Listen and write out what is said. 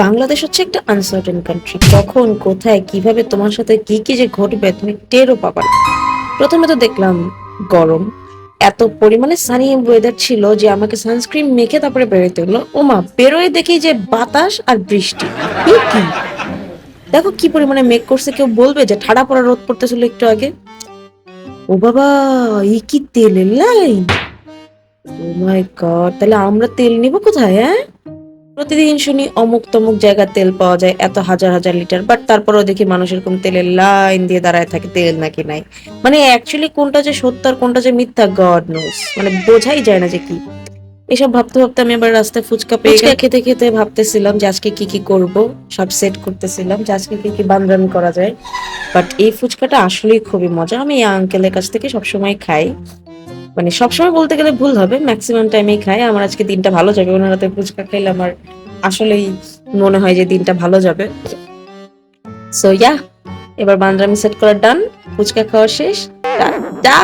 বাংলাদেশ হচ্ছে একটা uncertain country. কখন কোথায় কিভাবে তোমার সাথে কি কি যে ঘটবে তুমি টেরও পাবা না। প্রথমে তো দেখলাম গরম, এত পরিমাণে সানি ওয়েদার ছিল যে আমাকে সানস্ক্রিন মেখে তারপরে বেরোতে হলো। ওমা, বেরোয় দেখি যে বাতাস আর বৃষ্টি। এ কি, দেখো কি পরিমাণে মেঘ করছে, কেউ বলবে যে ঠাড়া পড়া রোদ পড়তেছিল একটু আগে? ও বাবা, এই কি তেলের লাইন! ও মাই গড, তাহলে আমরা তেল নিব কোথায়? হ্যাঁ, প্রতিদিন শুনি অমুক তমুক জায়গায় তেল পাওয়া যায় এত হাজার হাজার লিটার, বাট তারপরেও দেখি মানুষ এরকম তেলের লাইন দিয়ে দাঁড়ায় থাকে, তেল নাকি নাই। মানে অ্যাকচুয়ালি কোনটা যে সত্য আর কোনটা যে মিথ্যা, গড নোস, মানে বোঝাই যায় না যে কি। এসব ভাবতে ভাবতে আমি আবার রাস্তায় ফুচকা পেয়ে গেলাম। খেতে খেতে ভাবতেছিলাম যে আজকে কি কি করব, সব সেট করতেছিলাম যে আজকে কি কি বানরামি করা যায়। বাট এই ফুচকাটা আসলেই খুবই মজা, আমি এই আঙ্কেলের কাছ থেকে সবসময় খাই। মানে সবসময় বলতে গেলে ভুল হবে, ম্যাক্সিমাম টাইমেই খাই। আমার আজকে দিনটা ভালো যাবে, ওনার হাতে ফুচকা খাইলে আমার আসলেই মনে হয় যে দিনটা ভালো যাবে। সো ইয়া, এবার বান্দ্রামি সেট করা ডান, ফুচকা খাওয়া শেষ। টাটা।